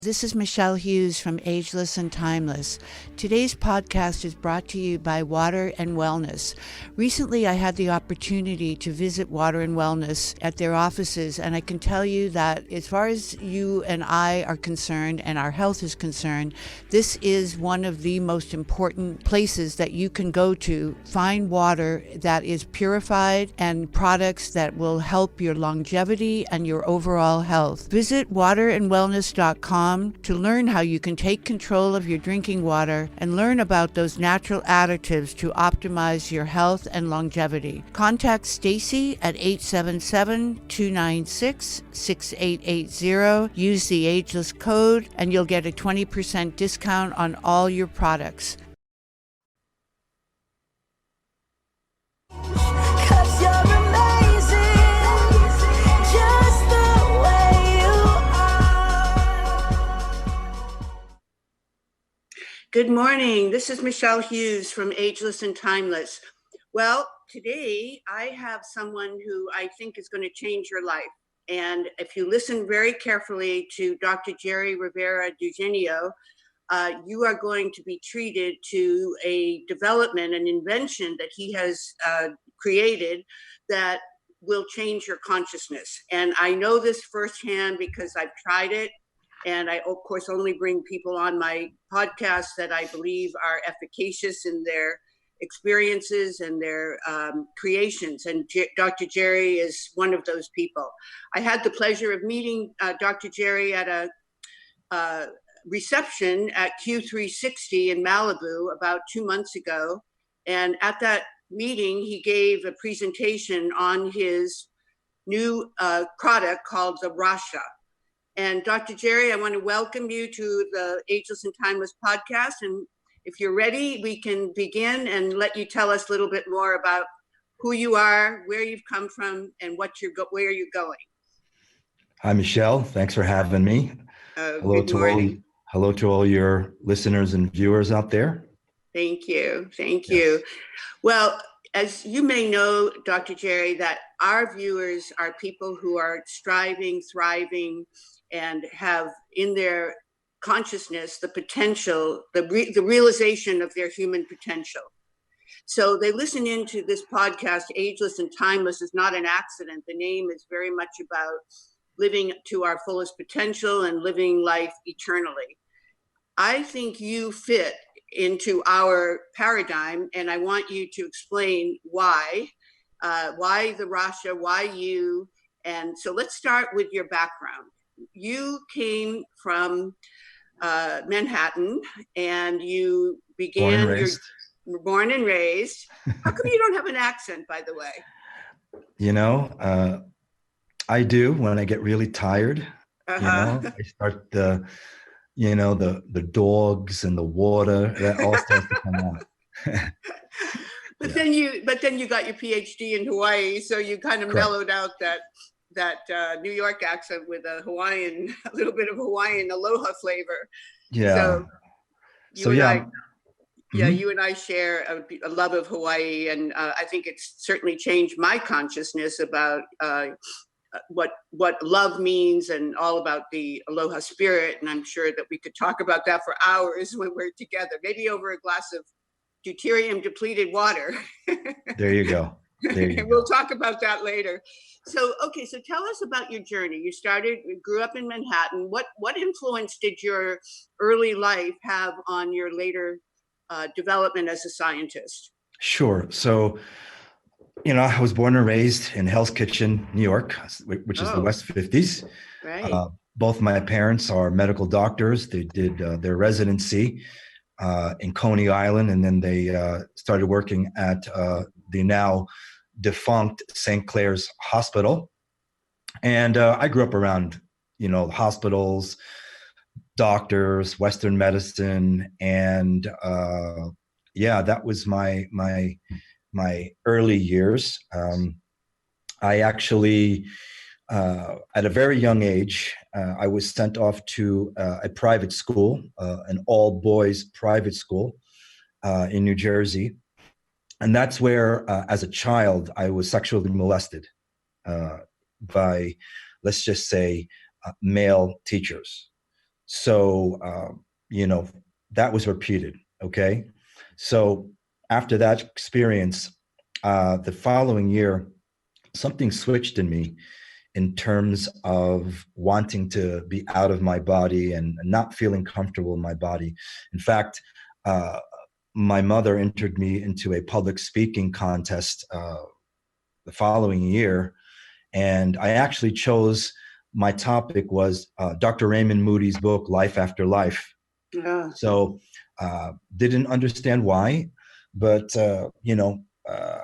This is Michelle Hughes from Ageless and Timeless. Today's podcast is brought to you by Water and Wellness. Recently, I had the opportunity to visit Water and Wellness at their offices, and I can tell you that as far as you and I are concerned and our health is concerned, this is one of the most important places that you can go to find water that is purified and products that will help your longevity and your overall health. Visit waterandwellness.com to learn how you can take control of your drinking water and learn about those natural additives to optimize your health and longevity. Contact Stacy at 877-296-6880. Use the Ageless code and you'll get a 20% discount on all your products. Good morning. This is Michelle Hughes from Ageless and Timeless. Well, today I have someone who I think is going to change your life. And if you listen very carefully to Dr. Jere Rivera-Dugenio, you are going to be treated to a development, an invention that he has created that will change your consciousness. And I know this firsthand because I've tried it. And I, of course, only bring people on my podcast that I believe are efficacious in their experiences and their creations. And Dr. Jere is one of those people. I had the pleasure of meeting Dr. Jere at a reception at Q360 in Malibu about 2 months ago. And at that meeting, he gave a presentation on his new product called the Rasha. And Dr. Jere, I want to welcome you to the Ageless and Timeless podcast. And if you're ready, we can begin and let you tell us a little bit more about who you are, where you've come from, and where you're going. Hi, Michelle. Thanks for having me. Hello to all your listeners and viewers out there. Thank you. Thank you. Well, as you may know, Dr. Jere, that our viewers are people who are striving, thriving, and have in their consciousness the potential, the realization of their human potential. So they listen into this podcast. Ageless and Timeless is not an accident. The name is very much about living to our fullest potential and living life eternally. I think you fit into our paradigm, and I want you to explain why the Rasha, why you. And so let's start with your background. You came from Manhattan, and you began born and raised. How come you don't have an accent, by the way? You know, I do when I get really tired. You know, I start the dogs and the water, that all starts to come out. But then you got your PhD in Hawaii, so you kind of mellowed out that New York accent with a little bit of Hawaiian aloha flavor. Yeah. You and I share a love of Hawaii, and I think it's certainly changed my consciousness about what love means and all about the aloha spirit. And I'm sure that we could talk about that for hours when we're together, maybe over a glass of deuterium depleted water. There you go. We'll talk about that later. So tell us about your journey. You grew up in Manhattan. What influence did your early life have on your later development as a scientist? Sure. So, I was born and raised in Hell's Kitchen, New York, which is the West 50s. Right. Both my parents are medical doctors. They did their residency in Coney Island, and then they started working at the now defunct St. Clair's Hospital. And I grew up around, hospitals, doctors, Western medicine, and that was my early years. I actually, at a very young age, I was sent off to a private school, an all-boys private school in New Jersey. And that's where, as a child, I was sexually molested by, let's just say, male teachers. So, you know, that was repeated. Okay. So after that experience, the following year, something switched in me in terms of wanting to be out of my body and not feeling comfortable in my body. In fact, uh, my mother entered me into a public speaking contest the following year, and I actually chose my topic was Dr. Raymond Moody's book, Life After Life. Yeah. So didn't understand why, but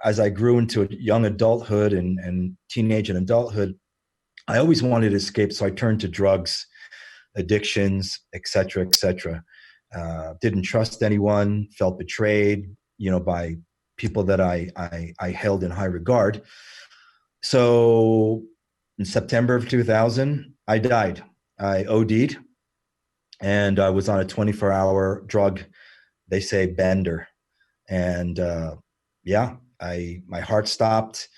as I grew into young adulthood and teenage and adulthood, I always wanted to escape. So I turned to drugs, addictions, et cetera, et cetera. Didn't trust anyone, felt betrayed, by people that I held in high regard. So in September of 2000, I died. I OD'd, and I was on a 24-hour drug, they say, bender. And yeah, my heart stopped.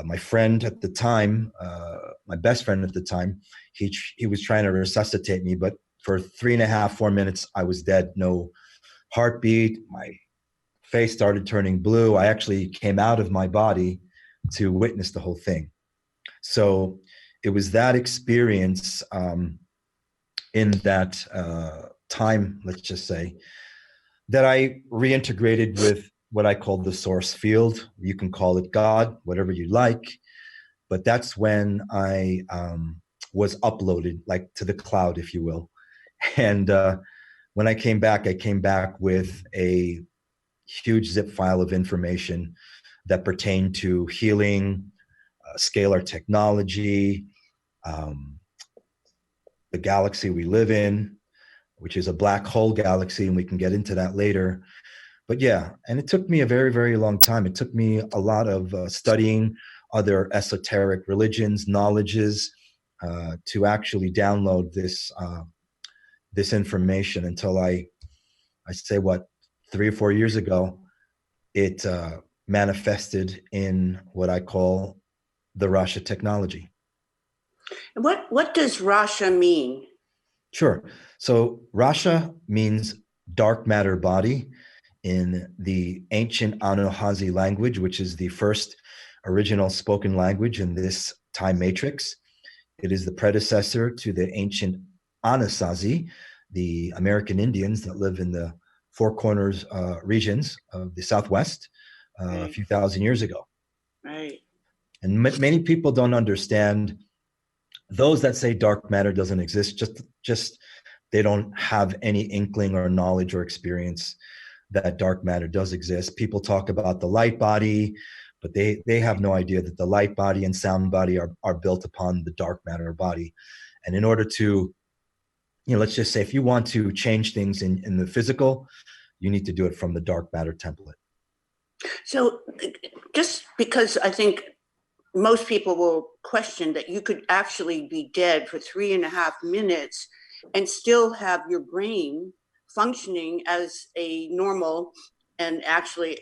My friend at the time, my best friend at the time, he was trying to resuscitate me, but for 3.5, 4 minutes, I was dead. No heartbeat. My face started turning blue. I actually came out of my body to witness the whole thing. So it was that experience in that time, let's just say, that I reintegrated with what I call the source field. You can call it God, whatever you like. But that's when I was uploaded, like to the cloud, if you will. And when I came back with a huge zip file of information that pertained to healing, scalar technology, um, the galaxy we live in, which is a black hole galaxy, and we can get into that later. But yeah, and it took me a very, very long time. It took me a lot of studying other esoteric religions, knowledges, to actually download this information until I say what, 3 or 4 years ago, it manifested in what I call the Rasha technology. And what does Rasha mean? Sure. So Rasha means dark matter body in the ancient Anahazi language, which is the first original spoken language in this time matrix. It is the predecessor to the ancient Anasazi, the American Indians that live in the Four Corners regions of the Southwest a Right. few thousand years ago. Right. And many people don't understand. Those that say dark matter doesn't exist, just they don't have any inkling or knowledge or experience that dark matter does exist. People talk about the light body, but they have no idea that the light body and sound body are built upon the dark matter body. And in order to, let's just say if you want to change things in the physical, you need to do it from the dark matter template. So just because I think most people will question that you could actually be dead for 3.5 minutes and still have your brain functioning as a normal and actually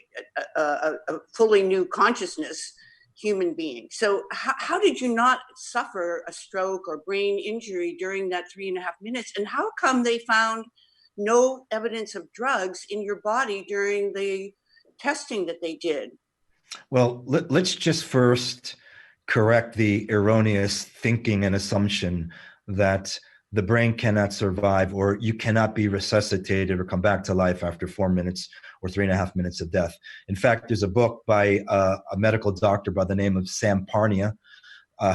a fully new consciousness human being. So how did you not suffer a stroke or brain injury during that 3.5 minutes? And how come they found no evidence of drugs in your body during the testing that they did? Well, let's just first correct the erroneous thinking and assumption that the brain cannot survive or you cannot be resuscitated or come back to life after 4 minutes or 3.5 minutes of death. In fact, there's a book by a medical doctor by the name of Sam Parnia,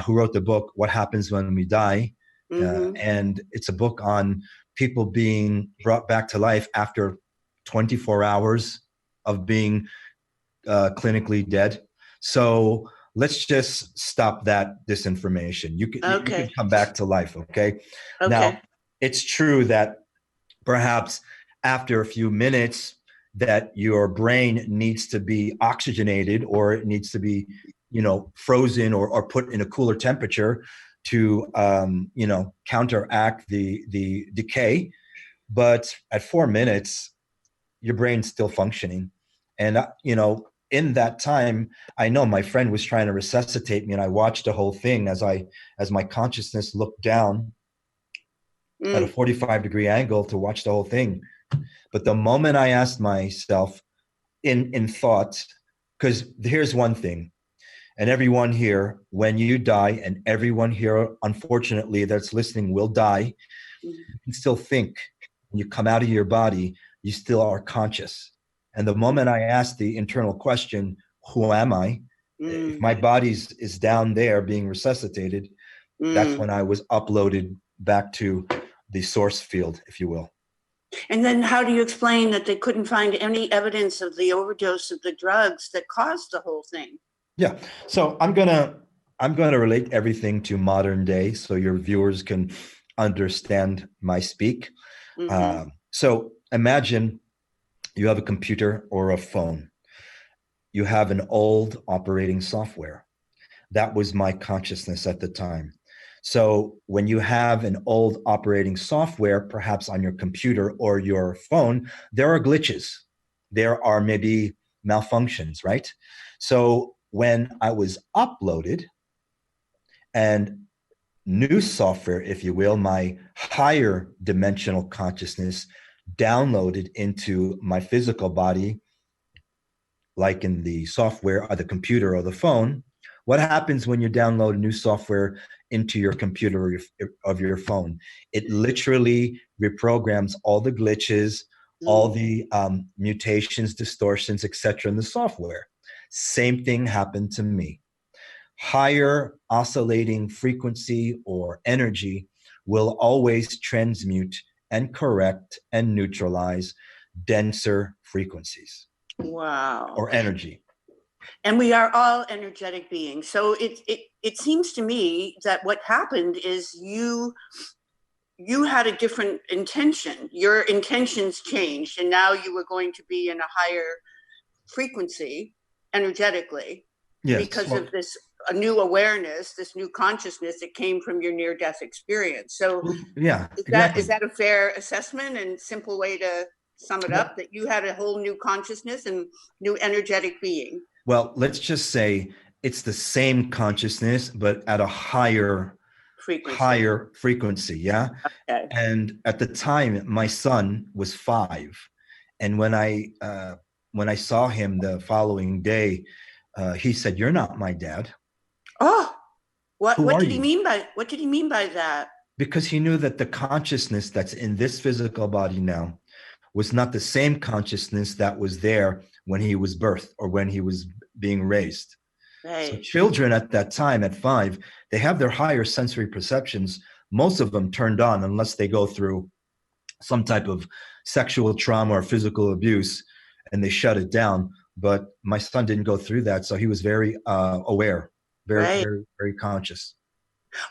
who wrote the book, What Happens When We Die? Mm-hmm. And it's a book on people being brought back to life after 24 hours of being clinically dead. So let's just stop that disinformation. You can Okay. come back to life. Okay. Now, Okay. it's true that perhaps after a few minutes that your brain needs to be oxygenated or it needs to be, frozen or put in a cooler temperature to, counteract the decay. But at 4 minutes, your brain's still functioning. And, in that time, I know my friend was trying to resuscitate me, and I watched the whole thing as my consciousness looked down at a Mm. 45-degree angle to watch the whole thing. But the moment I asked myself in thought, because here's one thing, and everyone here, when you die, and everyone here, unfortunately, that's listening will die, Mm. you can still think. When you come out of your body, you still are conscious. And the moment I asked the internal question, who am I? If Mm. my body is down there being resuscitated, that's Mm. when I was uploaded back to the source field, if you will. And then how do you explain that they couldn't find any evidence of the overdose of the drugs that caused the whole thing? Yeah. So I'm gonna relate everything to modern day so your viewers can understand my speak. Mm-hmm. So imagine you have a computer or a phone. You have an old operating software. That was my consciousness at the time. So when you have an old operating software, perhaps on your computer or your phone, there are glitches. There are maybe malfunctions, right? So when I was uploaded and new software, if you will, my higher dimensional consciousness downloaded into my physical body, like in the software or the computer or the phone, what happens when you download new software into your computer or of your phone? It literally reprograms all the glitches, all Mm. the mutations, distortions, etc. in the software. Same thing happened to me. Higher oscillating frequency or energy will always transmute and correct and neutralize denser frequencies Wow. or energy. And we are all energetic beings. So it seems to me that what happened is you had a different intention. Your intentions changed, and now you were going to be in a higher frequency energetically Yes. because Well, of this a new awareness, this new consciousness that came from your near-death experience. So yeah, is exactly. that a fair assessment and simple way to sum it Well, up, that you had a whole new consciousness and new energetic being? well, let's just say it's the same consciousness, but at a Frequency. higher frequency. Yeah. Okay. And at the time, my son was 5, and when I saw him the following day, he said, "You're not my dad. Oh, Who what are did he you?" mean by that? Because he knew that the consciousness that's in this physical body now was not the same consciousness that was there when he was birthed or when he was being raised. So Right. children at that time, at 5, they have their higher sensory perceptions, most of them turned on unless they go through some type of sexual trauma or physical abuse and they shut it down. But my son didn't go through that. So he was very aware, very, Right. very, very conscious.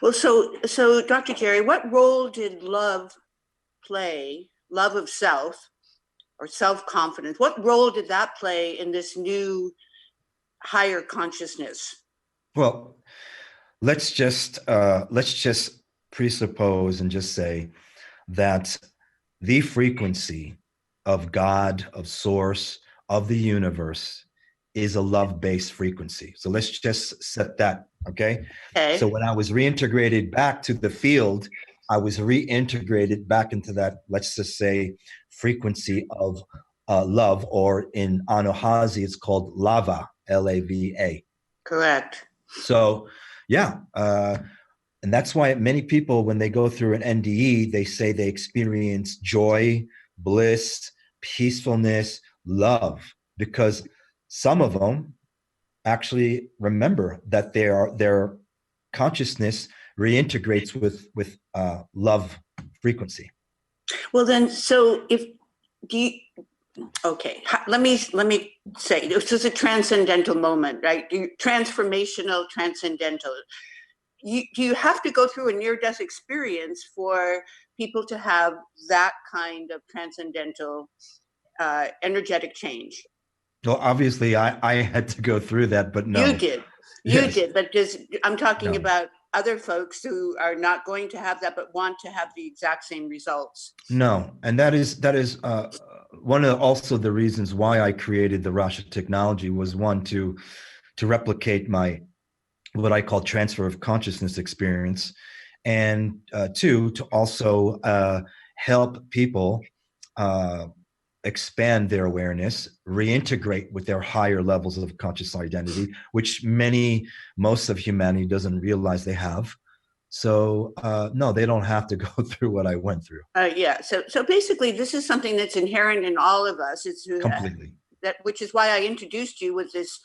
Well, so Dr. Jere, what role did love play, love of self or self-confidence, what role did that play in this new higher consciousness? Well, let's just presuppose and just say that the frequency of God, of source, of the universe is a love-based frequency. So let's just set that, okay? So Okay. when I was reintegrated back to the field, I was reintegrated back into that, let's just say, frequency of love, or in Anahazi, it's called lava, Lava. Correct. So, yeah, and that's why many people, when they go through an NDE, they say they experience joy, bliss, peacefulness, love, because some of them actually remember that their consciousness reintegrates with love frequency. Well, then, so if do you, okay, let me say this is a transcendental moment, right? Transformational, transcendental. Do you have to go through a near-death experience for people to have that kind of transcendental energetic change? Well, obviously, I had to go through that, but You no, did, you yes, did, but I'm talking no. about other folks who are not going to have that, but want to have the exact same results. No, and that is one of also the reasons why I created the Rasha technology was, one, to replicate my what I call transfer of consciousness experience, and two, to also help people expand their awareness, reintegrate with their higher levels of conscious identity, which most of humanity doesn't realize they have. So no, they don't have to go through what I went through. Yeah. So basically, this is something that's inherent in all of us. It's Completely. which is why I introduced you with this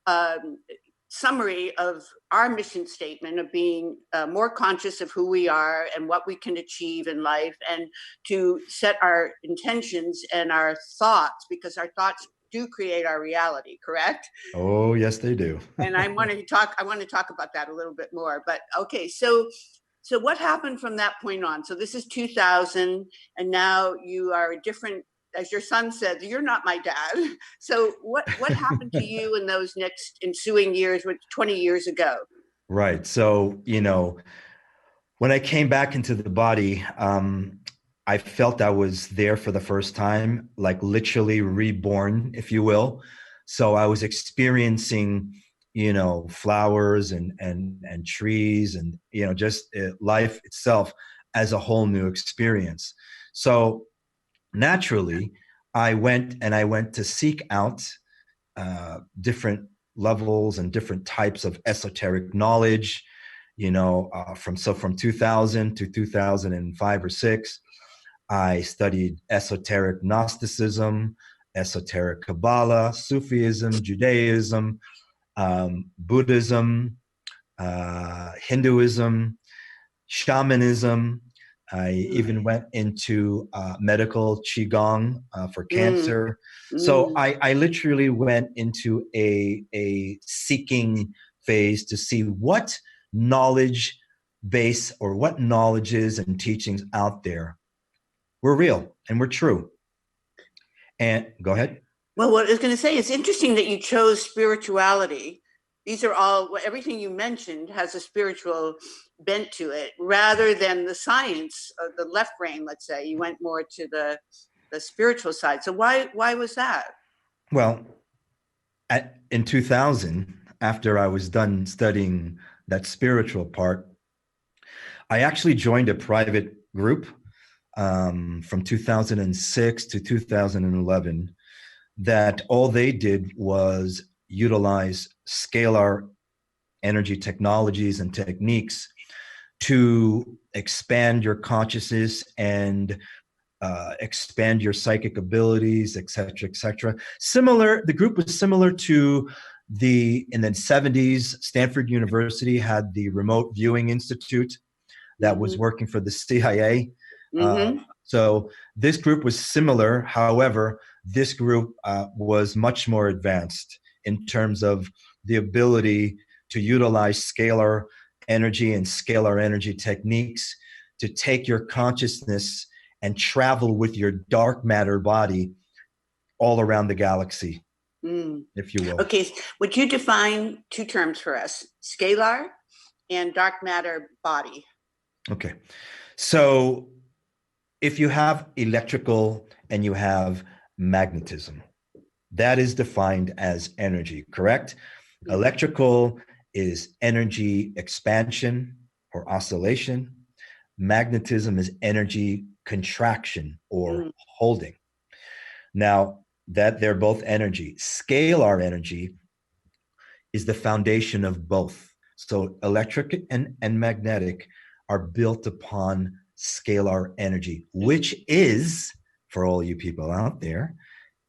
um, summary of our mission statement of being more conscious of who we are and what we can achieve in life, and to set our intentions and our thoughts, because our thoughts do create our reality, correct? Oh, yes, they do. And I want to talk about that a little bit more. But okay, so what happened from that point on? So this is 2000, and now you are a different, as your son said, you're not my dad. So what happened to you in those next ensuing years, which 20 years ago? Right. So, when I came back into the body, I felt I was there for the first time, like literally reborn, if you will. So I was experiencing, flowers and trees and just life itself as a whole new experience. So naturally, I went to seek out different levels and different types of esoteric knowledge. From 2000 to 2005 or six, I studied esoteric Gnosticism, esoteric Kabbalah, Sufism, Judaism, Buddhism, Hinduism, shamanism. I even went into medical qigong for cancer. So I literally went into a seeking phase to see what knowledge base or what knowledges and teachings out there were real and were true. And go ahead. Well, what I was going to say, it's interesting that you chose spirituality. These are all, everything you mentioned has a spiritual bent to it, rather than the science of the left brain. Let's say you went more to the spiritual side. So why was that? Well, in 2000, after I was done studying that spiritual part, I actually joined a private group from 2006 to 2011 that all they did was utilize scalar energy technologies and techniques to expand your consciousness and expand your psychic abilities, et cetera, et cetera. The group was similar to in the 70s, Stanford University had the Remote Viewing Institute that was working for the CIA. So this group was similar. However, this group was much more advanced in terms of the ability to utilize scalar energy and scalar energy techniques to take your consciousness and travel with your dark matter body all around the galaxy, if you will. Okay, would you define two terms for us, scalar and dark matter body? Okay, so if you have electrical and you have magnetism, that is defined as energy, correct? Electrical is energy expansion or oscillation. Magnetism is energy contraction or holding. Now, that they're both energy. Scalar energy is the foundation of both. So electric and magnetic are built upon scalar energy, which is, for all you people out there,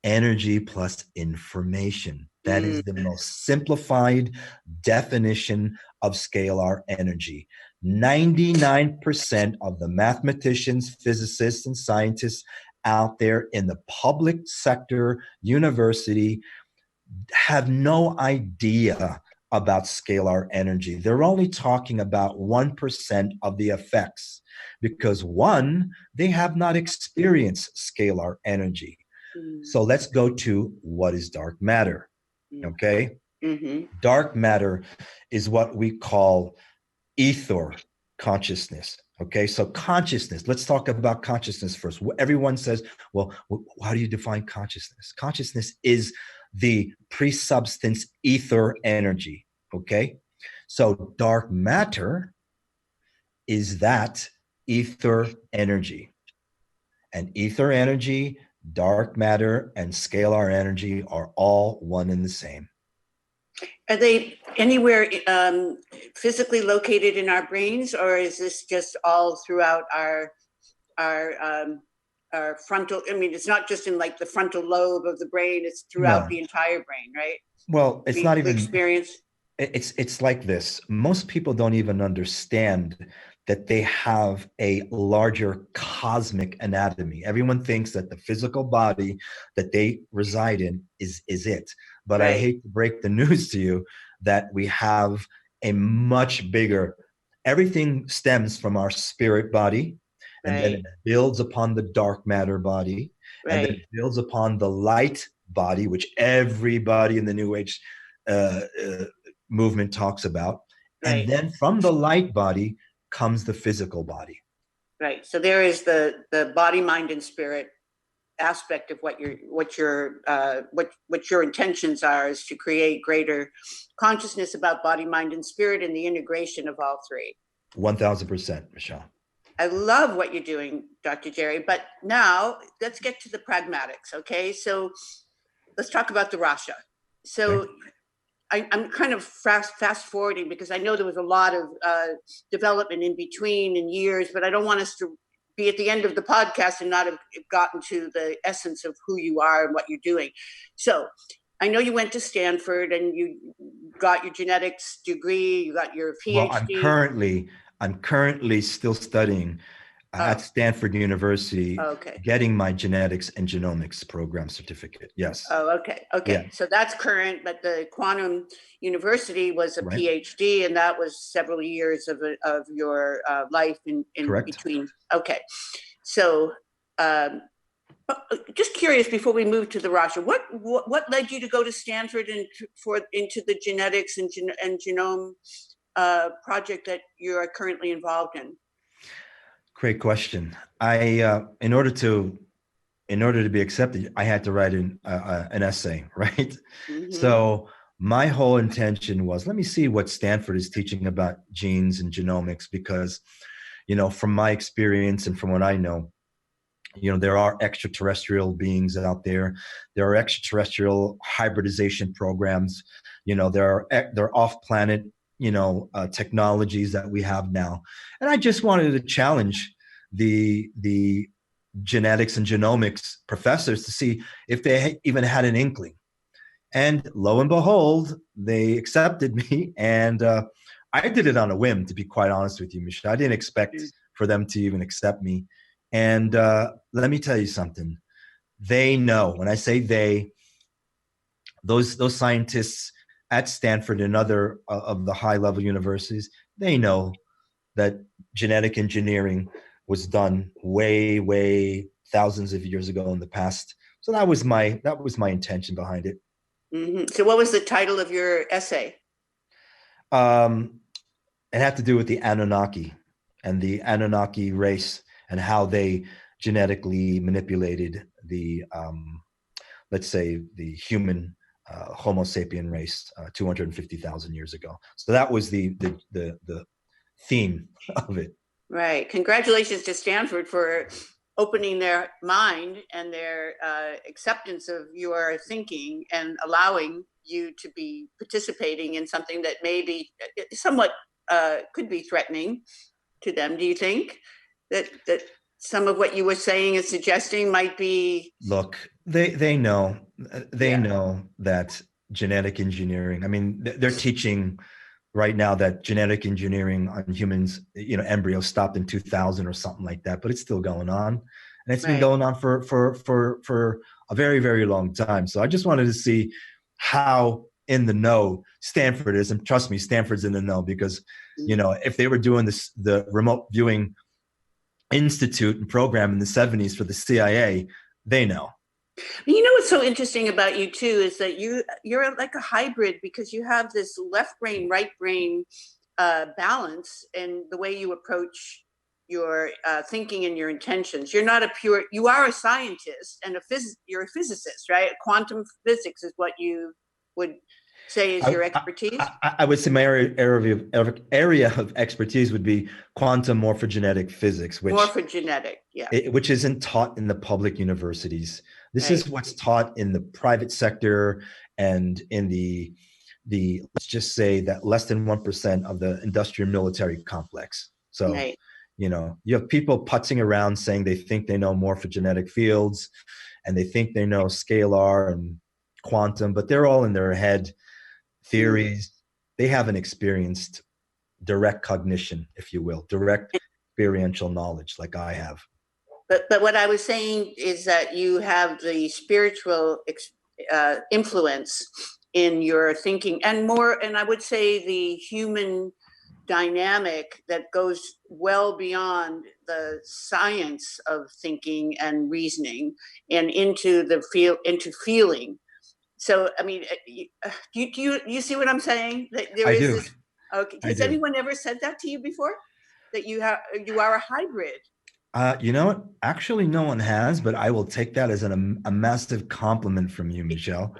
energy plus information. That is the most simplified definition of scalar energy. 99% of the mathematicians, physicists, and scientists out there in the public sector university have no idea about scalar energy. They're only talking about 1% of the effects because, one, they have not experienced scalar energy. So let's go to what is dark matter, okay? Dark matter is what we call ether consciousness, okay? So consciousness, let's talk about consciousness first. Everyone says, well, how do you define consciousness? Consciousness is the pre-substance ether energy, okay? So dark matter is that ether energy. And ether energy, dark matter, and scalar energy are all one and the same. Are they anywhere physically located in our brains, or is this just all throughout our frontal? I mean, it's not just in like the frontal lobe of the brain; it's throughout No. the entire brain, right? Well, it's not even experience. It's like this. Most people don't even understand that they have a larger cosmic anatomy. Everyone thinks that the physical body that they reside in is it. But I Right. hate to break the news to you that we have a much bigger, everything stems from our spirit body, and then Right. it builds upon the dark matter body, and then Right. it builds upon the light body, which everybody in the New Age uh, uh, movement talks about. And Right. then from the light body comes the physical body. Right. So there is the body, mind, and spirit aspect of what your intentions are, is to create greater consciousness about body, mind, and spirit, and the integration of all three. 1000%, Michelle. I love what you're doing, Dr. Jere. But now let's get to the pragmatics. Okay, so let's talk about the Rasha. So Okay. I'm kind of fast forwarding because I know there was a lot of development in between and years, but I don't want us to be at the end of the podcast and not have gotten to the essence of who you are and what you're doing. So I know you went to Stanford and you got your genetics degree, you got your Well, PhD. I'm currently still studying at Oh, Stanford University, okay. getting my genetics and genomics program certificate. Yes. Oh, okay. Yeah. Okay. So that's current, but the Quantum University was a Right. PhD, and that was several years of your life in Correct. between. Okay. So just curious before we move to the Rasha, what led you to go to Stanford and into the genetics and genome project that you are currently involved in? Great question. In order to be accepted, I had to write an essay, right? Mm-hmm. So my whole intention was, let me see what Stanford is teaching about genes and genomics, because, from my experience and from what I know, there are extraterrestrial beings out there. There are extraterrestrial hybridization programs. There are off-planet, technologies that we have now. And I just wanted to challenge the genetics and genomics professors to see if they even had an inkling. And lo and behold, they accepted me. And I did it on a whim, to be quite honest with you, Michelle. I didn't expect for them to even accept me. And let me tell you something. They know. When I say they, those scientists at Stanford and other of the high-level universities, they know that genetic engineering was done way, way thousands of years ago in the past. So that was my intention behind it. Mm-hmm. So what was the title of your essay? It had to do with the Anunnaki and the Anunnaki race and how they genetically manipulated the, let's say, the human Homo sapien race 250,000 years ago. So that was the theme of it. Right. Congratulations to Stanford for opening their mind and their acceptance of your thinking and allowing you to be participating in something that may be somewhat could be threatening to them. Do you think that some of what you were saying and suggesting might be? Look, they know that genetic engineering, I mean, they're teaching right now that genetic engineering on humans, embryos stopped in 2000 or something like that, but it's still going on, and it's been going on for a very, very long time. So I just wanted to see how in the know Stanford is, and trust me, Stanford's in the know, because if they were doing the remote viewing institute and program in the 70s for the CIA, they know. You know what's so interesting about you too is that you're like a hybrid, because you have this left brain, right brain balance in the way you approach your thinking and your intentions. You're not you are a scientist and you're a physicist, right? Quantum physics is what you would say is your expertise? I would say my area of expertise would be quantum morphogenetic physics, Morphogenetic, yeah. which isn't taught in the public universities. This Right. is what's taught in the private sector and in the let's just say that less than 1% of the industrial military complex. So, Right. you have people putzing around saying they think they know morphogenetic fields and they think they know scalar and quantum, but they're all in their head theories. They haven't experienced direct cognition, if you will, direct experiential knowledge like I have. But what I was saying is that you have the spiritual influence in your thinking, and more, and I would say the human dynamic that goes well beyond the science of thinking and reasoning and into into feeling. So I mean, do you see what I'm saying? That there I is do. this. Okay, I has do. anyone ever said that to you before? That you are a hybrid? You know what? Actually, no one has, but I will take that as a massive compliment from you, Michelle.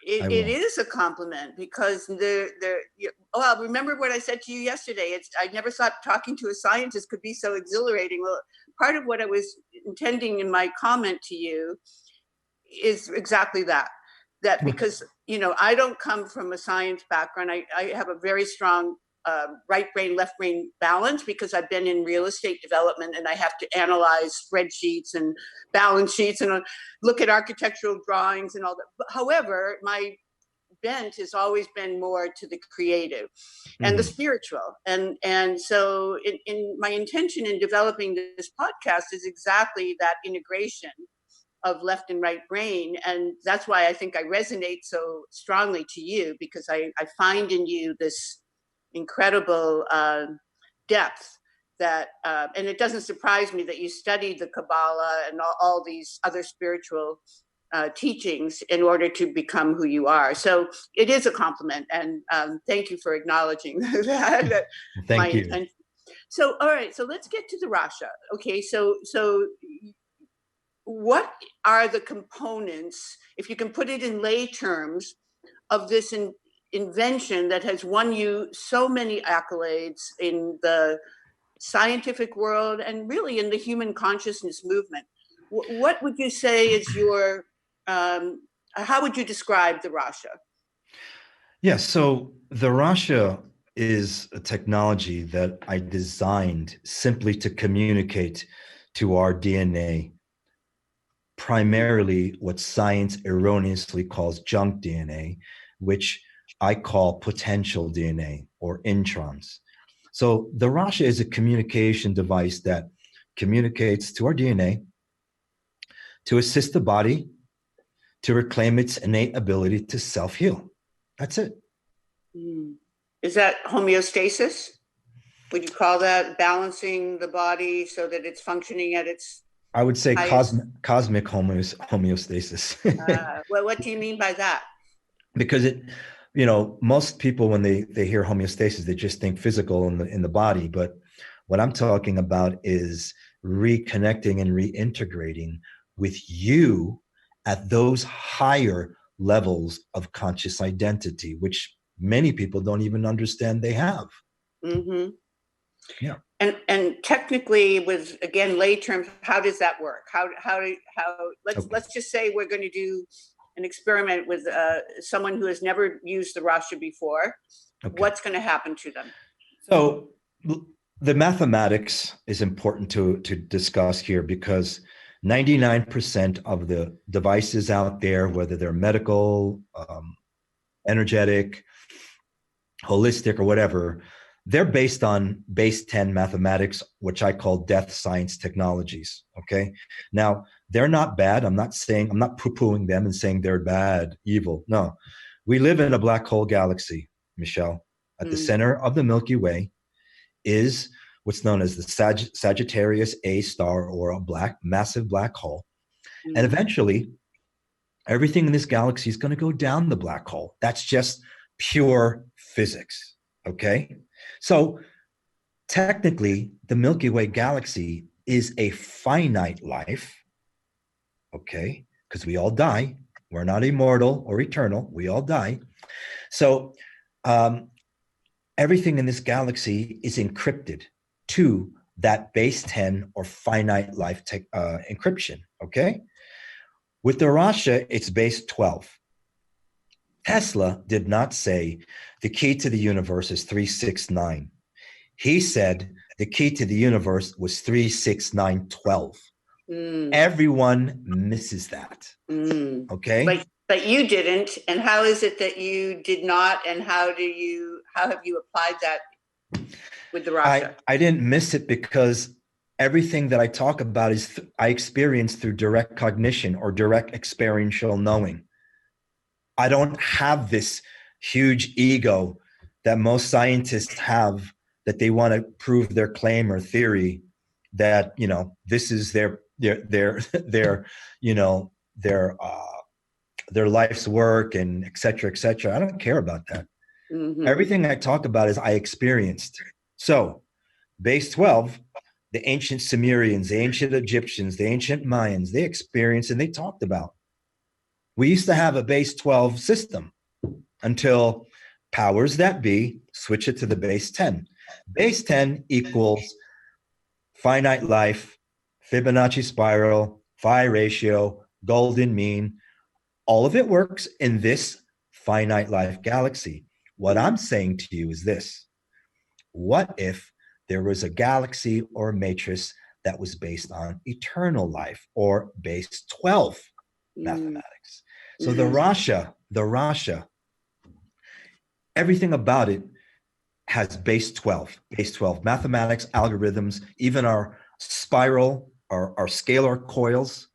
I It will. is a compliment because well, remember what I said to you yesterday. I never thought talking to a scientist could be so exhilarating. Well, part of what I was intending in my comment to you is exactly that. That because I don't come from a science background. I have a very strong right brain, left brain balance because I've been in real estate development and I have to analyze spreadsheets and balance sheets and look at architectural drawings and all that. However, my bent has always been more to the creative and the spiritual. And so in my intention in developing this podcast is exactly that integration of left and right brain. And that's why I think I resonate so strongly to you, because I find in you this incredible depth that, and it doesn't surprise me that you studied the Kabbalah and all these other spiritual teachings in order to become who you are. So it is a compliment. And thank you for acknowledging that my Thank you. intention. So, all right, so let's get to the Rasha. Okay, so what are the components, if you can put it in lay terms, of this invention that has won you so many accolades in the scientific world and really in the human consciousness movement? What would you say is your, how would you describe the Rasha? Yeah, so the Rasha is a technology that I designed simply to communicate to our DNA, primarily what science erroneously calls junk DNA, which I call potential DNA or introns. So the Rasha is a communication device that communicates to our DNA to assist the body to reclaim its innate ability to self-heal. That's it. Is that homeostasis? Would you call that balancing the body so that it's functioning at its I would say highest? cosmic homeostasis. Well, what do you mean by that? Because most people when they hear homeostasis, they just think physical in the body. But what I'm talking about is reconnecting and reintegrating with you at those higher levels of conscious identity, which many people don't even understand they have. Mm-hmm. Yeah. And technically, with again lay terms, how does that work? Let's just say we're going to do an experiment with someone who has never used the Rasha before. Okay. What's going to happen to them? So the mathematics is important to discuss here because 99% of the devices out there, whether they're medical, energetic, holistic, or whatever, they're based on base 10 mathematics, which I call death science technologies. Okay. Now, they're not bad. I'm not poo-pooing them and saying they're bad, evil. No. We live in a black hole galaxy, Michelle. At the center of the Milky Way is what's known as the Sagittarius A star, or a massive black hole. And eventually, everything in this galaxy is going to go down the black hole. That's just pure physics. Okay. So technically, the Milky Way galaxy is a finite life. Okay. Because we all die. We're not immortal or eternal. We all die. So everything in this galaxy is encrypted to that base 10 or finite life encryption, okay? With the Rasha, it's base 12. Tesla did not say the key to the universe is 369. He said the key to the universe was 36912. Everyone misses that. Okay. But you didn't. And how is it that you did not? And how have you applied that with the Rasha? I didn't miss it because everything that I talk about is I experienced through direct cognition or direct experiential knowing. I don't have this huge ego that most scientists have, that they want to prove their claim or theory that, you know, this is their you know, their life's work and et cetera, et cetera. I don't care about that. Everything I talk about is I experienced. So base 12, the ancient Sumerians, the ancient Egyptians, the ancient Mayans, they experienced and they talked about. We used to have a base 12 system until powers that be switch it to the base 10. Base 10 equals finite life, Fibonacci spiral, phi ratio, golden mean. All of it works in this finite life galaxy. What I'm saying to you is this. What if there was a galaxy or a matrix that was based on eternal life or base 12 mathematics? So the Rasha, everything about it has base 12 mathematics, algorithms, even our spiral, our scalar coils.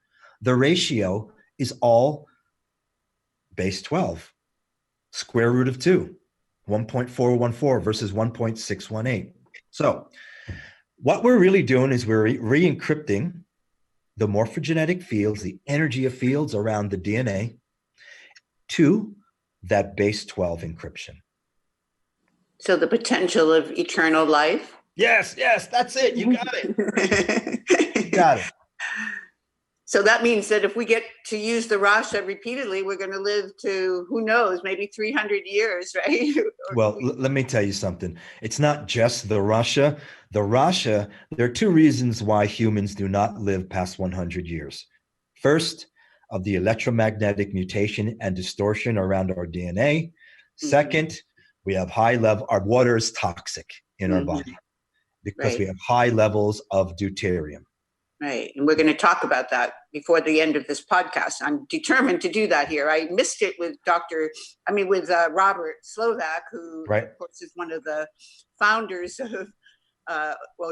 The ratio is all base 12, square root of 2, 1.414 versus 1.618. So what we're really doing is we're re-encrypting the morphogenetic fields, the energy of fields around the DNA to that base 12 encryption. So the potential of eternal life? Yes, that's it. You got it. You got it. So that means that if we get to use the Rasha repeatedly, we're going to live to, who knows, maybe 300 years, right? Well, let me tell you something. It's not just the Rasha. The Rasha, there are two reasons why humans do not live past 100 years. First, of the electromagnetic mutation and distortion around our DNA. Second, we have high level, our water is toxic in our body because we have high levels of deuterium. Right. And we're going to talk about that before the end of this podcast. I'm determined to do that here. I missed it with Robert Slovak, who of course is one of the founders of,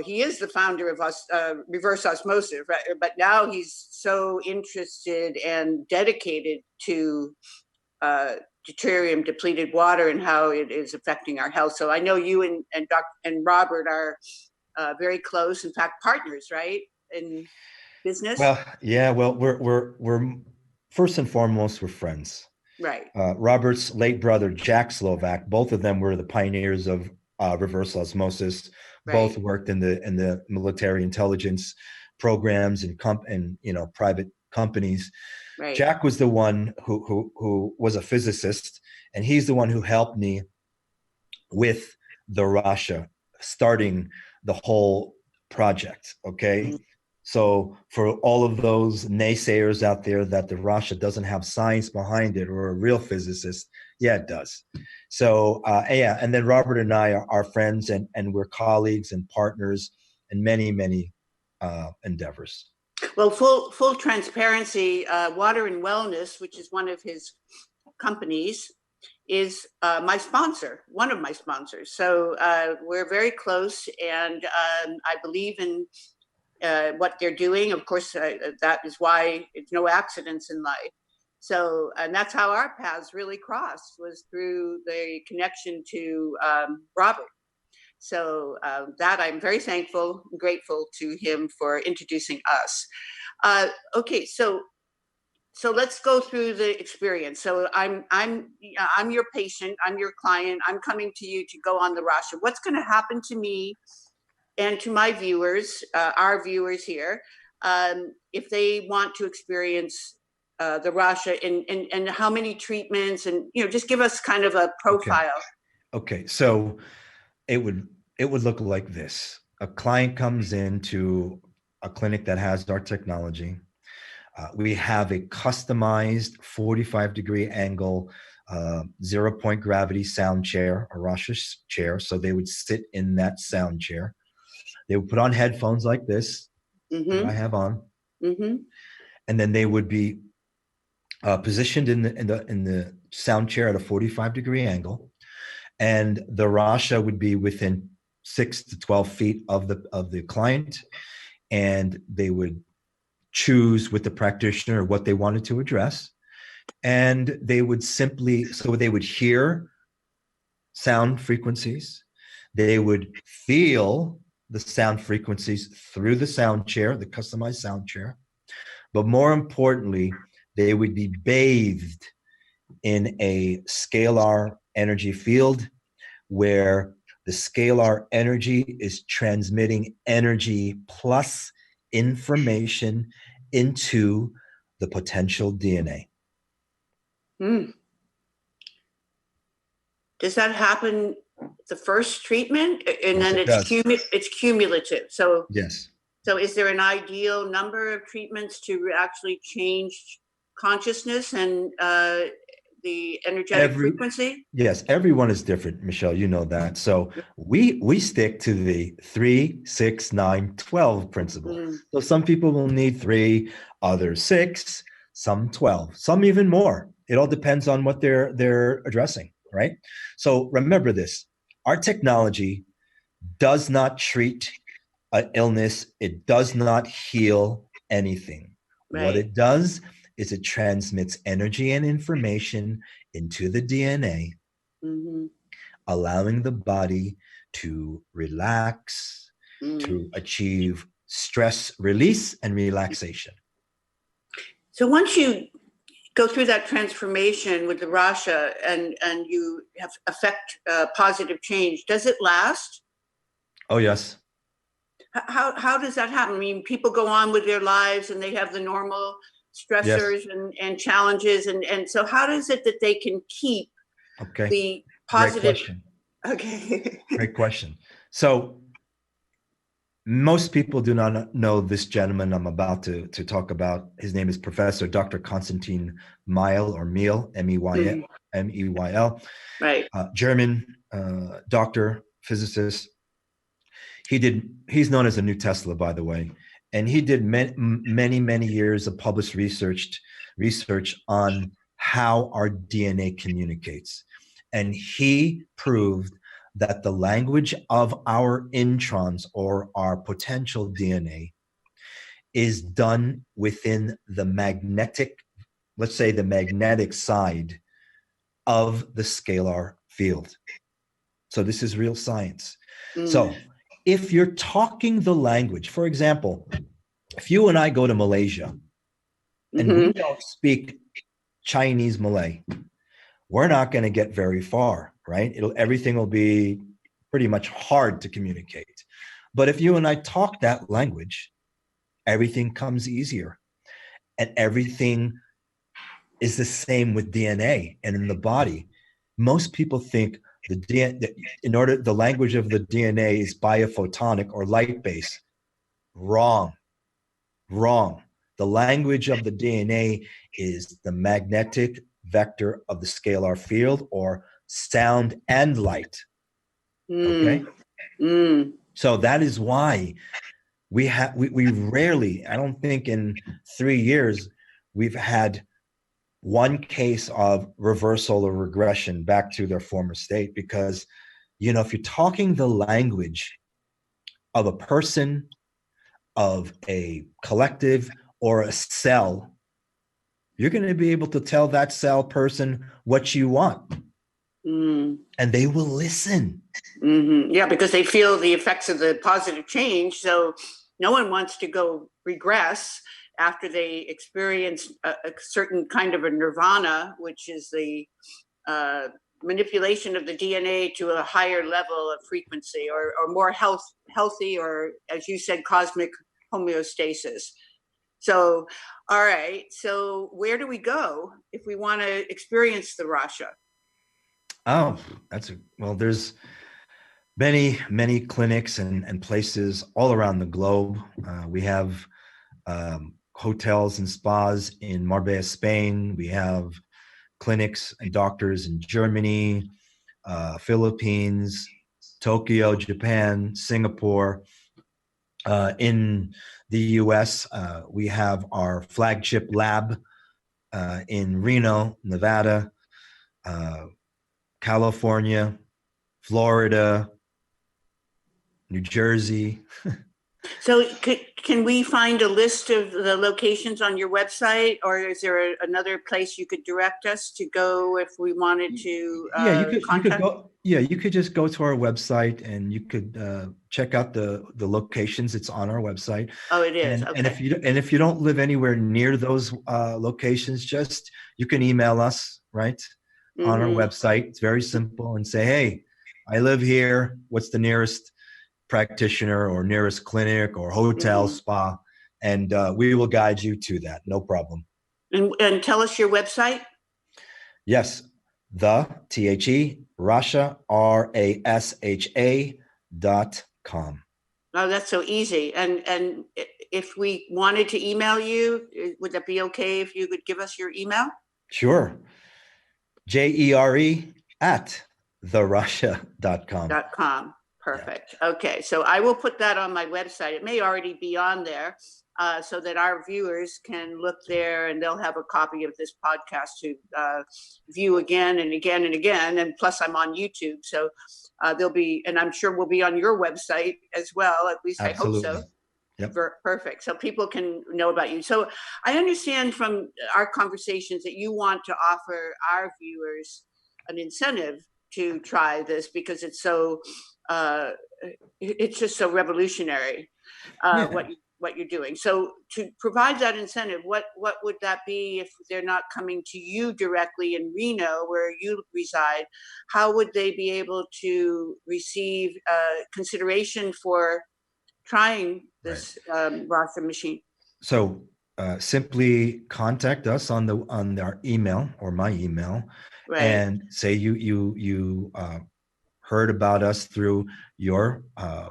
he is the founder of reverse osmosis, right? But now he's so interested and dedicated to deuterium depleted water and how it is affecting our health. So I know you and Robert are very close, in fact, partners, right? In business? Well, yeah, we're first and foremost, we're friends. Right. Robert's late brother, Jack Slovak, both of them were the pioneers of reverse osmosis. Both worked in the military intelligence programs and private companies. Right. Jack was the one who was a physicist, and he's the one who helped me with the Rasha, starting the whole project. Okay. So for all of those naysayers out there that the Rasha doesn't have science behind it or a real physicist, yeah, it does. So and then Robert and I are friends, and we're colleagues and partners in many endeavors. Well, full transparency, Water and Wellness, which is one of his companies, is my sponsor, one of my sponsors. So we're very close, and I believe in what they're doing. Of course, that is why it's no accidents in life. So, and that's how our paths really crossed, was through the connection to Robert. So that I'm very thankful and grateful to him for introducing us. Okay, so let's go through the experience. So I'm your patient, I'm your client, I'm coming to you to go on the Rasha. What's going to happen to me and to my viewers, our viewers here, if they want to experience the Rasha, and how many treatments, and just give us kind of a profile. Okay. So it would look like this. A client comes into a clinic that has our technology. We have a customized 45-degree angle, 0-point gravity sound chair, a Rasha chair. So they would sit in that sound chair. They would put on headphones like this that I have on, and then they would be positioned in the sound chair at a 45-degree angle, and the Rasha would be within 6 to 12 feet of the client, and they would choose with the practitioner what they wanted to address, and they would hear sound frequencies, they would feel the sound frequencies through the sound chair, the customized sound chair, but more importantly, they would be bathed in a scalar energy field where the scalar energy is transmitting energy plus information into the potential DNA. Does that happen the first treatment, and Yes, then it's cumulative? So yes. So is there an ideal number of treatments to actually change consciousness and the energetic frequency? Yes, everyone is different, Michelle. You know that. So we stick to the 3, 6, 9, 12 principle. So some people will need 3, others 6, some 12, some even more. It all depends on what they're addressing, right? So remember this: our technology does not treat an illness. It does not heal anything. Right. What it does is it transmits energy and information into the DNA, allowing the body to relax, to achieve stress release and relaxation. So once you go through that transformation with the Rasha and you have affect positive change, does it last? Oh, yes. How does that happen? I mean, people go on with their lives and they have the normal stressors and challenges. And so how is it that they can keep the positive? Great question. Okay. Great question. So most people do not know this gentleman I'm about to talk about. His name is Professor Dr. Konstantin Meil, or Meal, M-E-Y-L. M-E-Y-L. Right. German doctor, physicist. He's known as a new Tesla, by the way. And he did many years of published research on how our DNA communicates. And he proved that the language of our introns, or our potential DNA, is done within the magnetic, let's say the magnetic side of the scalar field. So this is real science. So if you're talking the language, for example, if you and I go to Malaysia and we don't speak Chinese Malay, we're not going to get very far, right? Everything will be pretty much hard to communicate. But if you and I talk that language, everything comes easier. And everything is the same with DNA and in the body. Most people think the language of the DNA is biophotonic or light-based. Wrong. The language of the DNA is the magnetic vector of the scalar field, or sound and light. Okay. So that is why we rarely, I don't think in 3 years, we've had one case of reversal or regression back to their former state, because, if you're talking the language of a person, of a collective, or a cell, you're going to be able to tell that cell person what you want. And they will listen. Yeah, because they feel the effects of the positive change. So no one wants to go regress after they experience a certain kind of a nirvana, which is the manipulation of the DNA to a higher level of frequency, or more healthy, or, as you said, cosmic homeostasis. So, all right. So where do we go if we want to experience the Rasha? Oh, well, there's many clinics and places all around the globe. We have hotels and spas in Marbella, Spain. We have clinics and doctors in Germany, Philippines, Tokyo, Japan, Singapore. In the US, we have our flagship lab in Reno, Nevada, California, Florida, New Jersey. So can we find a list of the locations on your website, or is there another place you could direct us to go if we wanted to Yeah, you could contact? go. Yeah, you could just go to our website and you could check out the locations. It's on our website. Oh, it is. And Okay. if you don't live anywhere near those locations, just you can email us right on our Mm-hmm. website. It's very simple, and say, hey, I live here. What's the nearest practitioner or nearest clinic or hotel, Mm-hmm. spa? And we will guide you to that. No problem. And tell us your website. Yes, Rasha, RASHA.com. Oh, that's so easy. And if we wanted to email you, would that be okay if you could give us your email? Sure. JERE at therussia.com. .com. Perfect. Yeah. Okay, so I will put that on my website. It may already be on there, so that our viewers can look there and they'll have a copy of this podcast to view again and again and again. And plus, I'm on YouTube, so there'll be, and I'm sure we'll be on your website as well. At least Absolutely. I hope so. Yep. Perfect. So people can know about you. So I understand from our conversations that you want to offer our viewers an incentive to try this because it's so it's just so revolutionary what you're doing. So to provide that incentive, what would that be if they're not coming to you directly in Reno where you reside? How would they be able to receive consideration for trying this Rasha machine? So simply contact us on our email or my email, and say you heard about us through your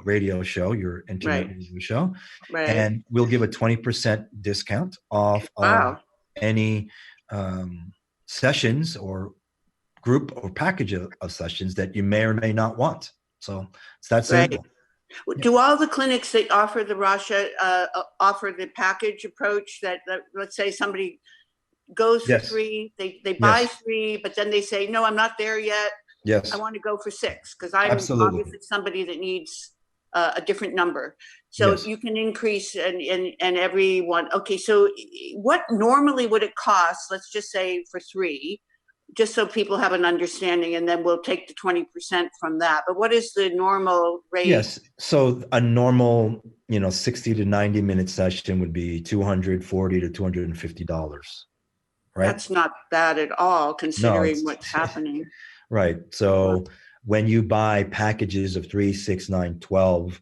radio show, your internet radio show, and we'll give a 20% discount off of any sessions or group or package of sessions that you may or may not want. So it's that simple. Do all the clinics that offer the Rasha offer the package approach that let's say somebody goes for 3, they buy 3, but then they say, no, I'm not there yet. Yes. I want to go for 6 because I'm obviously somebody that needs a different number. So you can increase and everyone. Okay, so what normally would it cost? Let's just say for 3, just so people have an understanding, and then we'll take the 20% from that. But what is the normal rate? Yes. So a normal, 60 to 90 minute session would be $240 to $250. Right. That's not bad at all, considering what's happening. Right. So when you buy packages of 3, 6, 9, 12,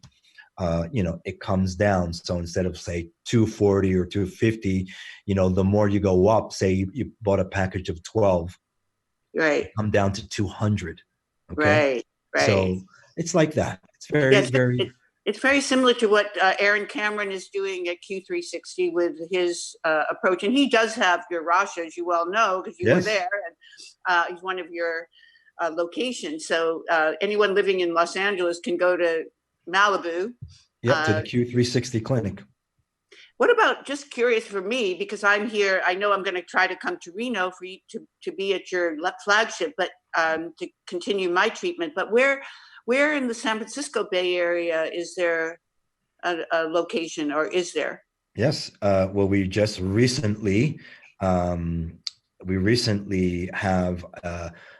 it comes down. So instead of say 240 or 250, the more you go up, say you bought a package of 12, come down to 200. Okay. Right. So it's like that. It's very. It's very similar to what Aaron Cameron is doing at Q360 with his approach. And he does have your Rasha, as you well know, because you were there. And he's one of your locations. So anyone living in Los Angeles can go to Malibu. Yep, to the Q360 clinic. What about, just curious for me, because I'm here, I know I'm going to try to come to Reno for you to be at your flagship, but to continue my treatment. But where in the San Francisco Bay Area is there a location, or is there? Yes. Well, we just recently, have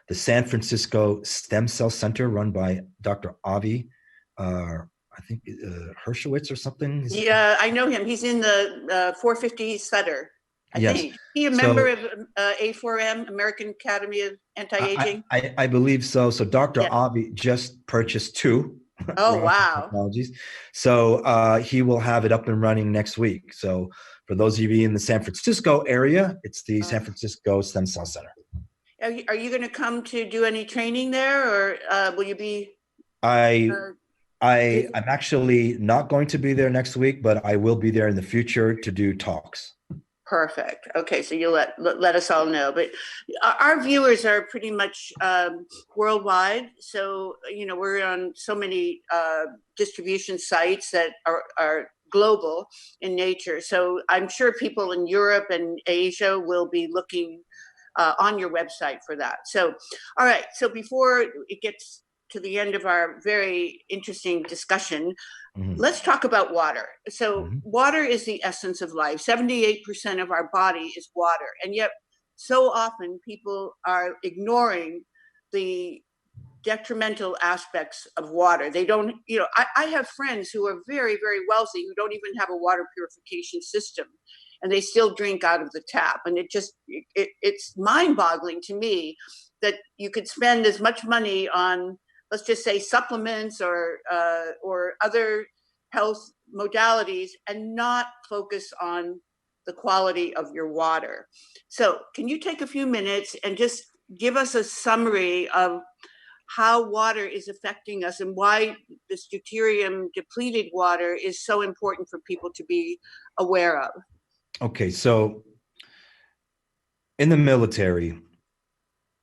the San Francisco Stem Cell Center run by Dr. Avi, I think Hershowitz or something. Yeah, I know him. He's in the 450 Sutter, I think. Is he a member of A4M, American Academy of Anti-Aging? I believe so. So Dr. Avi just purchased 2. Oh, wow. Technologies. So he will have it up and running next week. So For those of you in the San Francisco area, it's the San Uh, Francisco Stem Cell Center. are you going to come to do any training there, or will you be? I Uh, I'm actually not going to be there next week, but I will be there in the future to do talks. Perfect. Okay, so you'll let us all know. But our viewers are pretty much worldwide. So we're on so many distribution sites that are global in nature. So I'm sure people in Europe and Asia will be looking on your website for that. So, all right. So before it gets to the end of our very interesting discussion, let's talk about water. So water is the essence of life. 78% of our body is water. And yet so often people are ignoring the detrimental aspects of water. They don't, I have friends who are very, very wealthy who don't even have a water purification system, and they still drink out of the tap. And it's mind-boggling to me that you could spend as much money on, let's just say, supplements or other health modalities and not focus on the quality of your water. So can you take a few minutes and just give us a summary of how water is affecting us and why this deuterium depleted water is so important for people to be aware of? Okay, so in the military,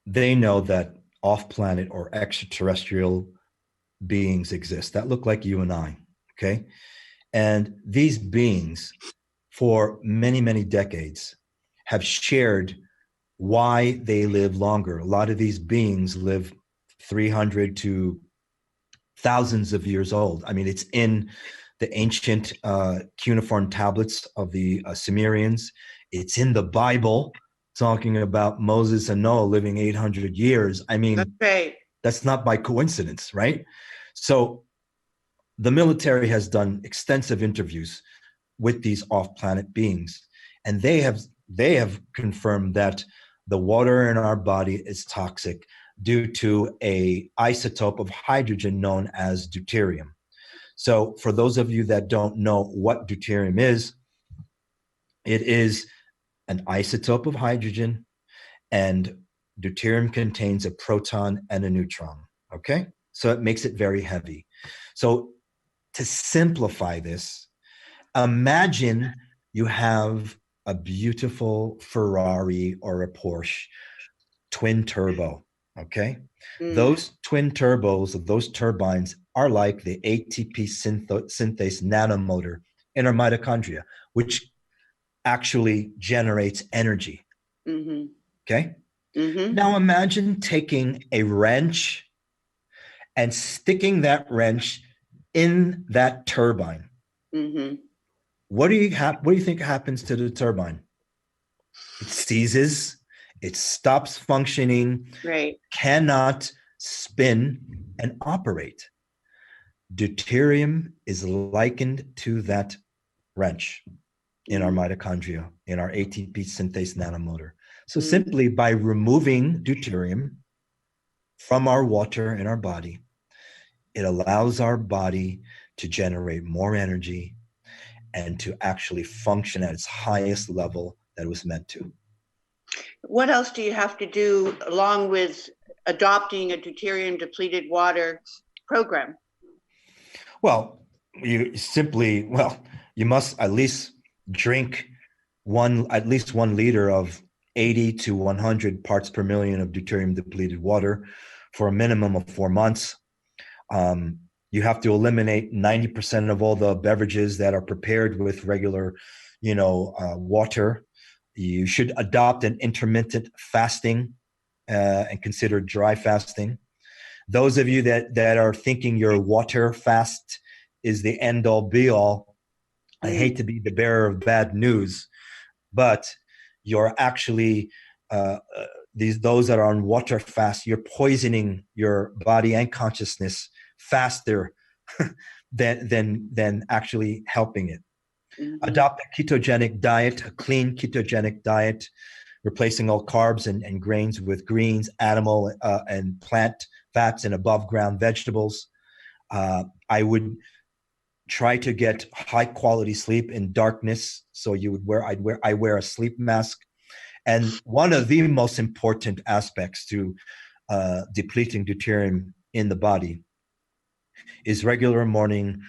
they know that off-planet or extraterrestrial beings exist that look like you and I, okay? And these beings, for many, many decades, have shared why they live longer. A lot of these beings live 300 to thousands of years old. I mean, it's in the ancient cuneiform tablets of the Sumerians. It's in the Bible, talking about Moses and Noah living 800 years. I mean, that's not by coincidence, right? So the military has done extensive interviews with these off-planet beings, and they have confirmed that the water in our body is toxic due to a isotope of hydrogen known as deuterium. So for those of you that don't know what deuterium is, it is an isotope of hydrogen, and deuterium contains a proton and a neutron, okay? So it makes it very heavy. So to simplify this, imagine you have a beautiful Ferrari or a Porsche twin turbo, okay? Those twin turbos, those turbines are like the ATP synthase nanomotor in our mitochondria, which actually generates energy, okay? Now imagine taking a wrench and sticking that wrench in that turbine. What do you think happens to the turbine? It seizes, it stops functioning, cannot spin and operate. Deuterium is likened to that wrench in our mitochondria, in our ATP synthase nanomotor. So simply by removing deuterium from our water in our body, it allows our body to generate more energy and to actually function at its highest level that it was meant to. What else do you have to do along with adopting a deuterium depleted water program? Well, you must at least drink at least 1 liter of 80 to 100 parts per million of deuterium depleted water for a minimum of 4 months. You have to eliminate 90% of all the beverages that are prepared with regular, water. You should adopt an intermittent fasting and consider dry fasting. Those of you that are thinking your water fast is the end all be all, I hate to be the bearer of bad news, but you're actually those that are on water fast, you're poisoning your body and consciousness faster than actually helping it. Adopt a ketogenic diet, a clean ketogenic diet, replacing all carbs and grains with greens, animal and plant fats and above ground vegetables. I would try to get high quality sleep in darkness. So I wear a sleep mask. And one of the most important aspects to depleting deuterium in the body is regular morning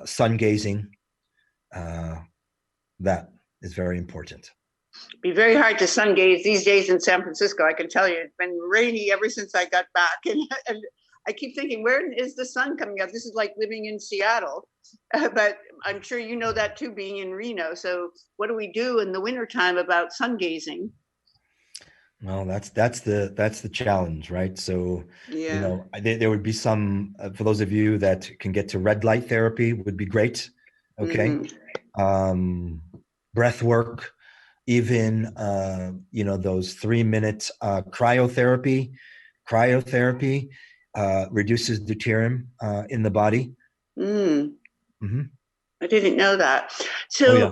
sun gazing. That is very important. Be very hard to sun gaze these days in San Francisco. I can tell you, it's been rainy ever since I got back, and I keep thinking, where is the sun coming up? This is like living in Seattle, but I'm sure you know that too, being in Reno. So, what do we do in the wintertime about sun gazing? Well, that's the challenge, right? So, Yeah. there would be some for those of you that can get to red light therapy would be great. Okay, breath work, even those 3-minute cryotherapy reduces deuterium in the body. Mm-hmm. I didn't know that. So, oh, yeah.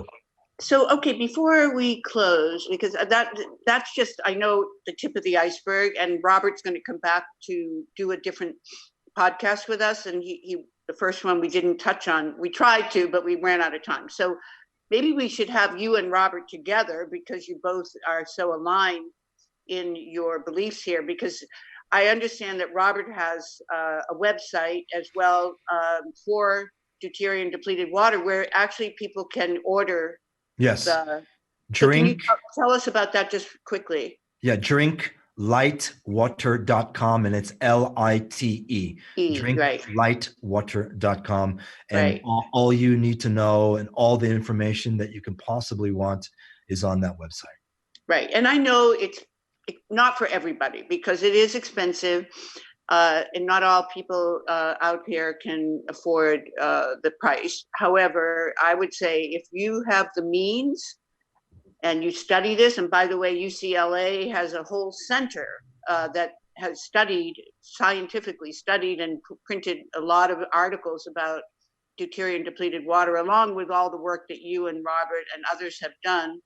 So, okay, before we close, because that's just, I know, the tip of the iceberg, and Robert's going to come back to do a different podcast with us. And he the first one we didn't touch on, we tried to, but we ran out of time. So maybe we should have you and Robert together, because you both are so aligned in your beliefs here, because I understand that Robert has a website as well for deuterium depleted water, where actually people can order. Yes. So can you tell us about that just quickly? Yeah, drinklightwater.com, and it's LITE. Drinklightwater.com. And all you need to know and all the information that you can possibly want is on that website. Right. And I know it's not for everybody, because it is expensive. And not all people out here can afford the price. However, I would say if you have the means and you study this, and by the way, UCLA has a whole center that has scientifically studied and printed a lot of articles about deuterium depleted water, along with all the work that you and Robert and others have done.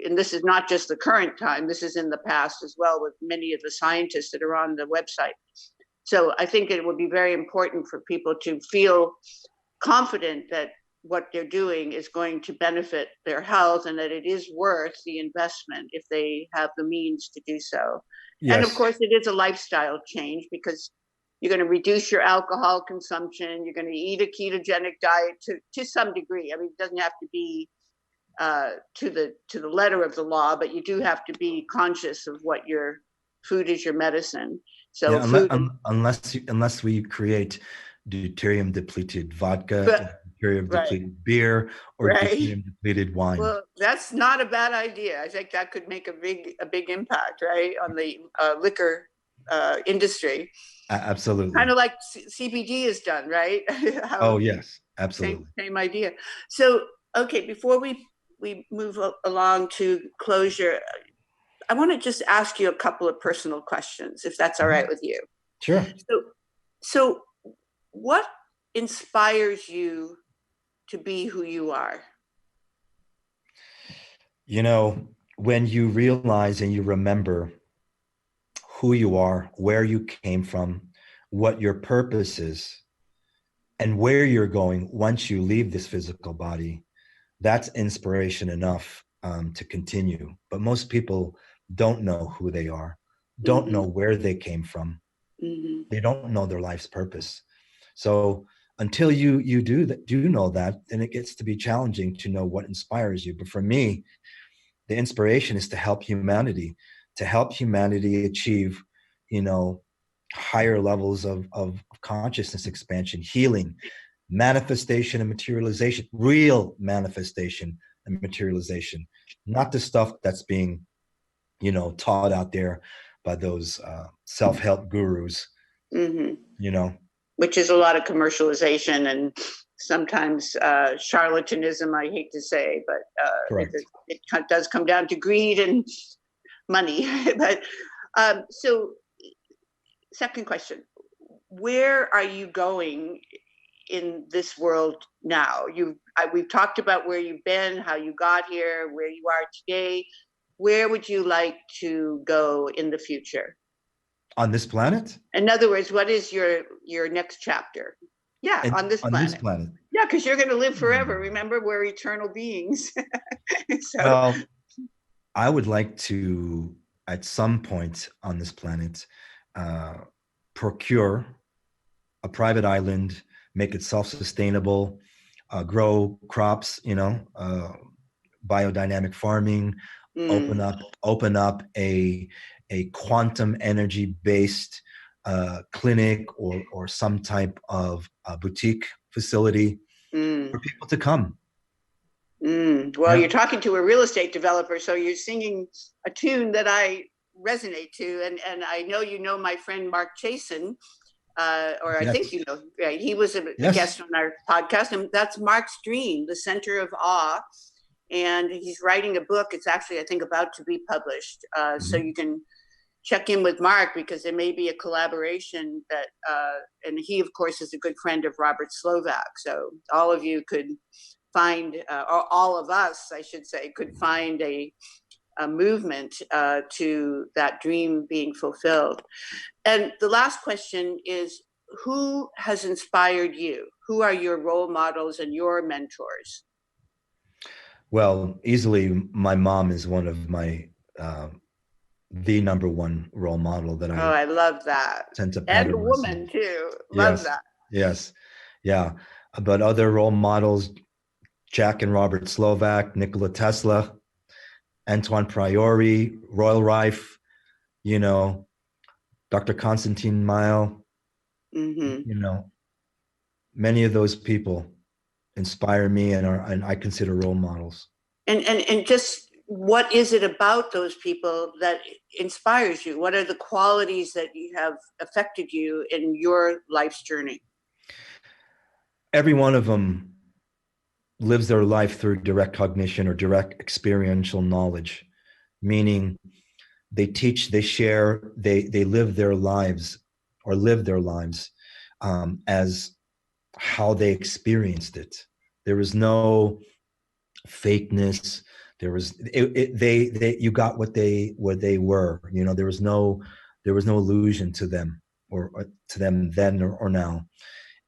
And this is not just the current time, this is in the past as well, with many of the scientists that are on the website. So I think it would be very important for people to feel confident that what they're doing is going to benefit their health, and that it is worth the investment if they have the means to do so. Yes. And of course, it is a lifestyle change, because you're going to reduce your alcohol consumption, you're going to eat a ketogenic diet to some degree. I mean, it doesn't have to be to the letter of the law, but you do have to be conscious of what your food is, your medicine. So unless we create deuterium depleted vodka, deuterium depleted beer, or deuterium depleted wine. Well, that's not a bad idea. I think that could make a big impact, right, on the liquor industry. Absolutely. Kind of like CBD is done, right? Oh yes, absolutely. Same idea. So okay, before we move along to closure, I want to just ask you a couple of personal questions, if that's all right with you. Sure. So what inspires you to be who you are? When you realize and you remember who you are, where you came from, what your purpose is, and where you're going once you leave this physical body, that's inspiration enough to continue. But most people don't know who they are, don't know where they came from. They don't know their life's purpose. So until you do know that, then it gets to be challenging to know what inspires you. But for me, the inspiration is to help humanity achieve, higher levels of consciousness expansion, healing, manifestation and materialization, real manifestation and materialization, not the stuff that's being, taught out there by those self-help gurus, which is a lot of commercialization and sometimes charlatanism, I hate to say, but it does come down to greed and money. But so second question, where are you going in this world now? We've talked about where you've been, how you got here, where you are today. Where would you like to go in the future? On this planet? In other words, what is your next chapter? Yeah, and on this on this planet. planet. Yeah, because you're going to live forever. Hmm. Remember, we're eternal beings. So, Well, I would like to, at some point on this planet, uh, procure a private island, make it self-sustainable, grow crops, biodynamic farming, mm, open up a quantum energy based clinic or some type of boutique facility mm. for people to come. Well, Yeah. you're talking to a real estate developer, so you're singing a tune that I resonate to, and I know you know my friend Mark Chasen, or I think Yes. you know, right? He was a Yes. guest on our podcast, and that's Mark's dream, The Center of Awe, and he's writing a book. It's actually, I think, about to be published, so Mm-hmm. you can check in with Mark because there may be a collaboration that, and he, of course, is a good friend of Robert Slovak, so all of you could find, or all of us, I should say, could find a movement to that dream being fulfilled. And the last question is, who has inspired you? Who are your role models and your mentors? Well, easily, my mom is one of my uh, the number one role model that Oh, I I love that. tend to And a pattern myself. woman too. Love Yes, that. yes, yeah. But other role models, Jack and Robert Slovak, Nikola Tesla, Antoine Priori, Royal Rife, you know, Dr. Constantine Mile, Mm-hmm. many of those people inspire me and I consider role models. And just what is it about those people that inspires you? What are the qualities that you have affected you in your life's journey? Every one of them lives their life through direct cognition or direct experiential knowledge, meaning they teach, they share, they live their lives or live their lives as how they experienced it. There was no fakeness. There was they you got what they were. There was no illusion to them or to them then or now.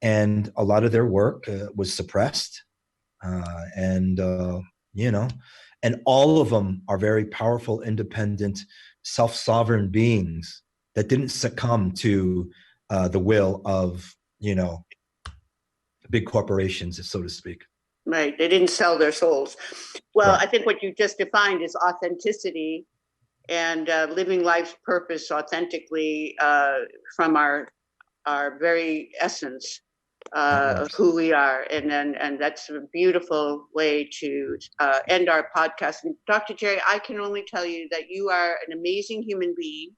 And a lot of their work was suppressed, and you know, and all of them are very powerful, independent, self-sovereign beings that didn't succumb to the will of big corporations, so to speak. Right. They didn't sell their souls. Well, Right. I think what you just defined is authenticity and living life's purpose authentically from our very essence of Yes. who we are, and that's a beautiful way to end our podcast. And Dr. Jere, I can only tell you that you are an amazing human being,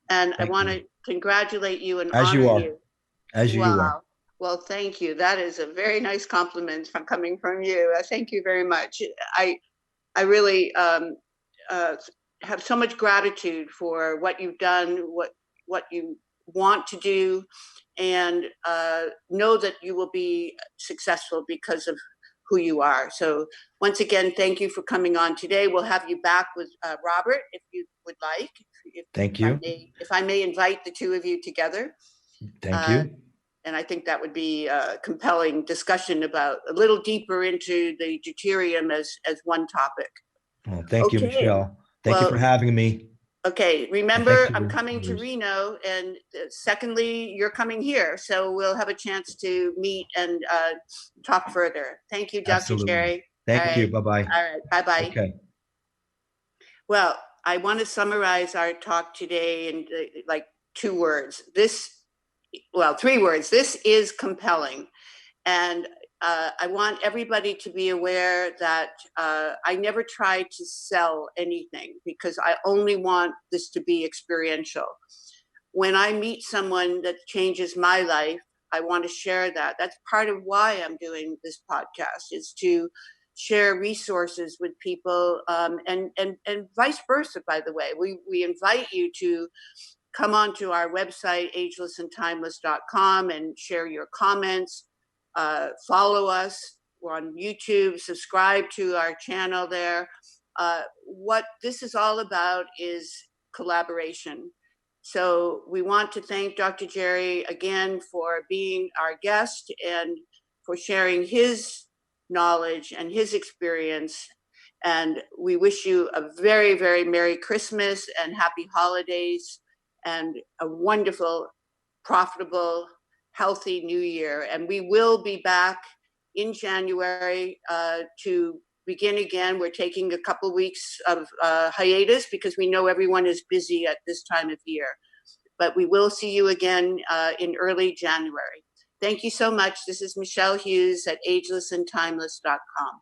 and I Thank want you. to congratulate you and As honor you are. you. As you are. Wow. Well, thank you. That is a very nice compliment from coming from you. Thank you very much. I I really uh, have so much gratitude for what you've done, what you want to do, and know that you will be successful because of who you are. So once again, thank you for coming on today. We'll have you back with Robert if you would like. Thank you. If I may invite the two of you together. Thank Uh, you. and I think that would be a compelling discussion about a little deeper into the deuterium as one topic. Well, thank you, Okay. Michelle. Thank you for Well, having me. okay. And thank Remember, I'm you, coming to viewers. Reno, and secondly, you're coming here, so we'll have a chance to meet and talk further. Thank you, Dr. Absolutely. Jere. All Thank you. right. Bye-bye. All right. Bye bye. Okay. Well, I want to summarize our talk today in like 2 words. Well, 3 words. This is compelling. And I want everybody to be aware that I never try to sell anything because I only want this to be experiential. When I meet someone that changes my life, I want to share that. That's part of why I'm doing this podcast, is to share resources with people, and vice versa. By the way, we invite you to come onto our website, agelessandtimeless.com, and share your comments. Follow us. We're on YouTube. Subscribe to our channel there. What this is all about is collaboration. So we want to thank Dr. Jere again for being our guest and for sharing his knowledge and his experience. And we wish you a very, very Merry Christmas and Happy Holidays and a wonderful, profitable, healthy New Year. And we will be back in January to begin again. We're taking a couple weeks of hiatus because we know everyone is busy at this time of year. But we will see you again in early January. Thank you so much. This is Michelle Hughes at agelessandtimeless.com.